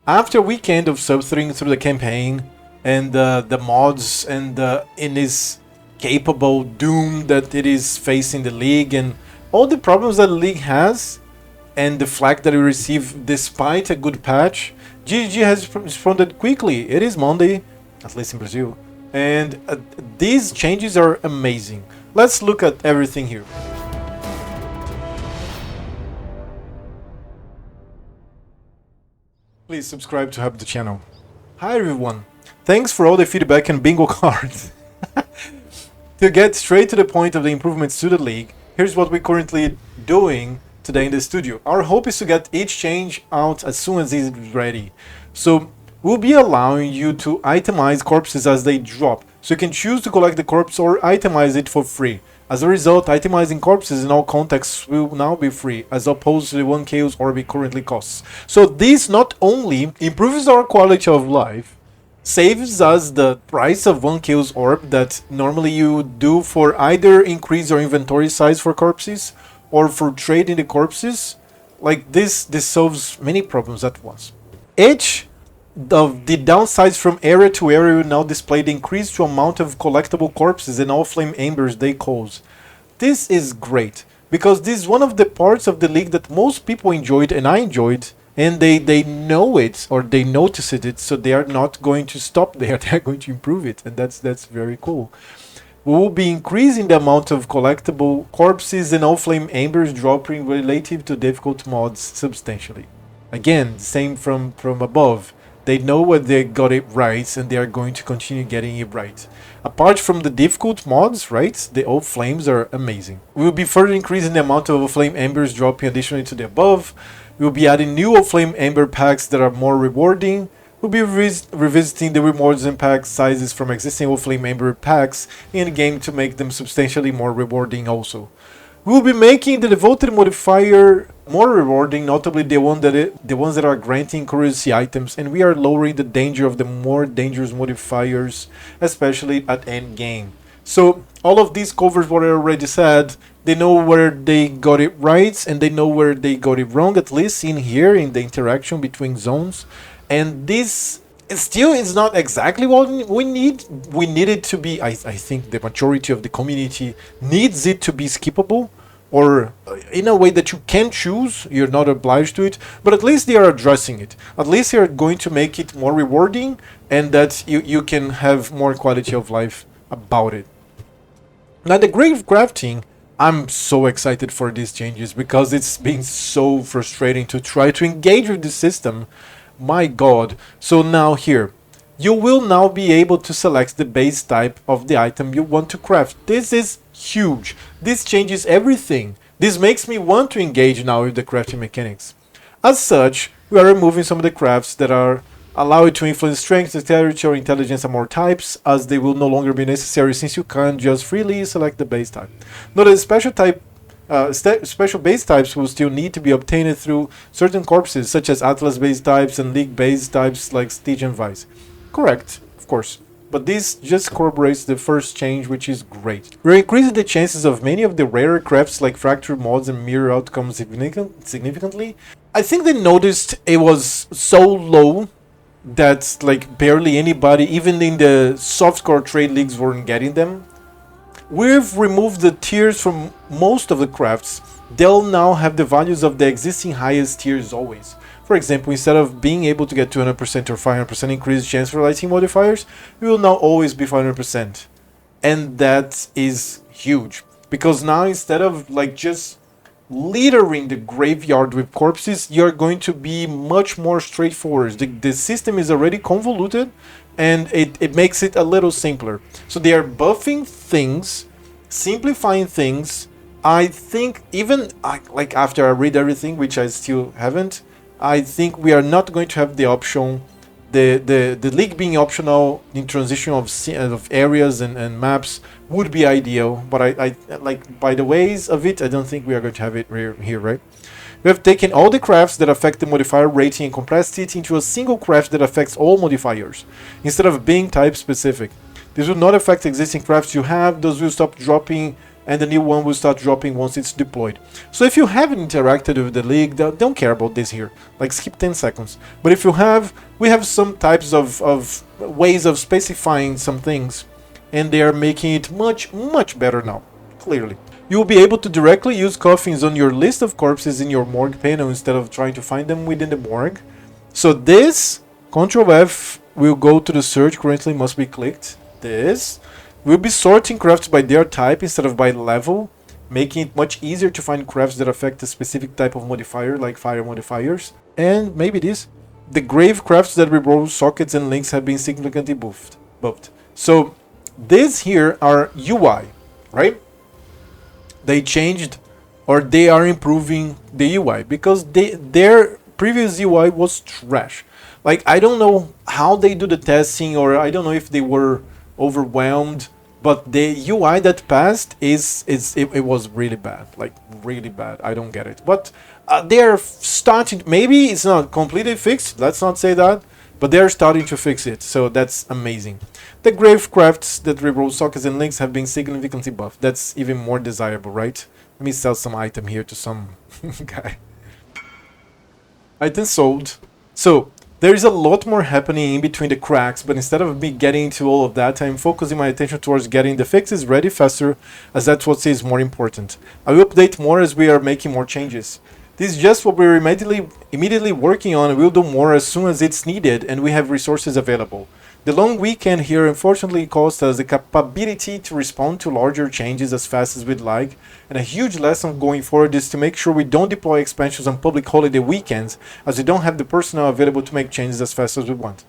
After a weekend of suffering through the campaign and the mods and in its capable doom that it is facing the league and all the problems that the league has, and the flack that we receive despite a good patch, GGG has responded quickly. It is Monday, at least in Brazil, and these changes are amazing. Let's look at everything here. Please subscribe to help the channel. Hi everyone, thanks for all the feedback and bingo cards. To get straight to the point of the improvements to the league, here's what we're currently doing today in the studio. Our hope is to get each change out as soon as it's ready. So we'll be allowing you to itemize corpses as they drop. So you can choose to collect the corpse or itemize it for free. As a result, itemizing corpses in all contexts will now be free, as opposed to the 1 Chaos Orb it currently costs. So this not only improves our quality of life, saves us the price of 1 Chaos Orb that normally you do for either increase your inventory size for corpses or for trading the corpses. Like this solves many problems at once. Each of the downsides from area to area will now display the increased amount of collectible corpses and all flame embers they cause. This is great, because this is one of the parts of the league that most people enjoyed and I enjoyed, and they know it or they notice it, so they are not going to stop there, they are going to improve it, and that's very cool. We will be increasing the amount of collectible corpses and all flame embers dropping relative to difficult mods substantially. Again, same from above. They know what they got it right, and they are going to continue getting it right. Apart from the difficult mods, right, the old flames are amazing. We will be further increasing the amount of flame embers dropping additionally to the above. We will be adding new flame ember packs that are more rewarding. We'll be revisiting the rewards and pack sizes from existing flame ember packs in the game to make them substantially more rewarding also. We'll be making the devoted modifier more rewarding, notably the ones that are granting curiosity items, and we are lowering the danger of the more dangerous modifiers, especially at end game. So all of these covers what I already said. They know where they got it right and they know where they got it wrong, at least in here in the interaction between zones. And this still is not exactly what we need. We need it to be, I think the majority of the community needs it to be skippable, or in a way that you can choose, you're not obliged to it, but at least they are addressing it. At least they are going to make it more rewarding, and that you can have more quality of life about it. Now the grave crafting, I'm so excited for these changes, because it's been so frustrating to try to engage with the system. My god. So now here, you will now be able to select the base type of the item you want to craft. This is huge. This changes everything. This makes me want to engage now with the crafting mechanics. As such, we are removing some of the crafts that are allow you to influence strength, dexterity, or intelligence and more types, as they will no longer be necessary since you can't just freely select the base type. Note that special base types will still need to be obtained through certain corpses, such as Atlas base types and League base types like Stitch and Vice. Correct, of course. But this just corroborates the first change, which is great. We're increasing the chances of many of the rarer crafts like fracture mods and mirror outcomes significantly. I think they noticed it was so low that like barely anybody, even in the softcore trade leagues, weren't getting them. We've removed the tiers from most of the crafts. They'll now have the values of the existing highest tiers always. For example, instead of being able to get 200% or 500% increased chance for lighting modifiers, we will now always be 500%. And that is huge. Because now instead of like just littering the graveyard with corpses, you're going to be much more straightforward. The system is already convoluted, and it makes it a little simpler. So they are buffing things, simplifying things. I think even like after I read everything, which I still haven't, I think we are not going to have the option, the league being optional in transition of areas and maps would be ideal, but I like by the ways of it, I don't think we are going to have it here, right? We have taken all the crafts that affect the modifier rating and compressed it into a single craft that affects all modifiers, instead of being type specific. This will not affect existing crafts you have, those will stop dropping and the new one will start dropping once it's deployed. So if you haven't interacted with the league, don't care about this here, like skip 10 seconds. But if you have, we have some types of ways of specifying some things, and they are making it much better now, clearly. You will be able to directly use coffins on your list of corpses in your morgue panel instead of trying to find them within the morgue. So this, Ctrl F, will go to the search, currently must be clicked. This will be sorting crafts by their type instead of by level, making it much easier to find crafts that affect a specific type of modifier, like fire modifiers. And maybe this. The grave crafts that reroll sockets and links have been significantly buffed. So these here are UI, right? They changed, or they are improving the UI, because their previous UI was trash. Like, I don't know how they do the testing, or I don't know if they were overwhelmed, but the UI that passed it was really bad, like really bad. I don't get it, but they're starting. Maybe it's not completely fixed, let's not say that, but they're starting to fix it, so that's amazing. The grave crafts that reroll sockets and links have been significantly buffed. That's even more desirable, right? Let me sell some item here to some guy. Item sold. So there is a lot more happening in between the cracks, but instead of me getting into all of that, I'm focusing my attention towards getting the fixes ready faster, as that's what is more important. I will update more as we are making more changes. This is just what we're immediately working on, and we'll do more as soon as it's needed and we have resources available. The long weekend here unfortunately cost us the capability to respond to larger changes as fast as we'd like, and a huge lesson going forward is to make sure we don't deploy expansions on public holiday weekends, as we don't have the personnel available to make changes as fast as we want.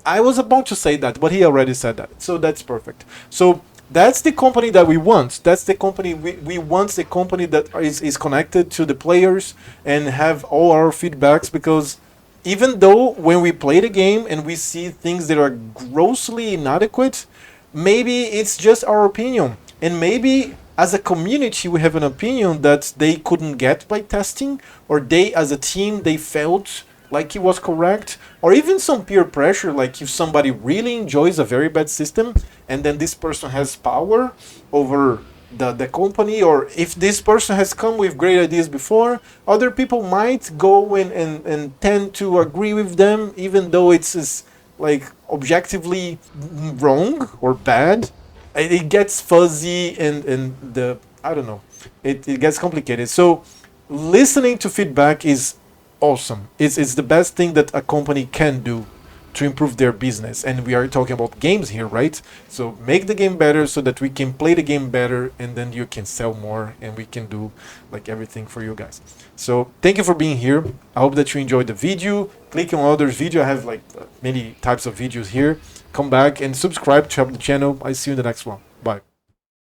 I was about to say that, but he already said that, so that's perfect. So that's the company that we want. That's the company we want, the company that is connected to the players and have all our feedbacks, because even though when we play the game and we see things that are grossly inadequate, maybe it's just our opinion. And maybe as a community we have an opinion that they couldn't get by testing, or they as a team, they felt like it was correct, or even some peer pressure, like if somebody really enjoys a very bad system and then this person has power over the company, or if this person has come with great ideas before, other people might go and tend to agree with them, even though it's like objectively wrong or bad. It gets fuzzy and the, I don't know, it gets complicated. So listening to feedback is awesome. It's the best thing that a company can do to improve their business, and we are talking about games here, right? So make the game better so that we can play the game better, and then you can sell more and we can do like everything for you guys. So thank you for being here. I hope that you enjoyed the video. Click on others video. I have like many types of videos here. Come back and subscribe to help the channel. I see you in the next one.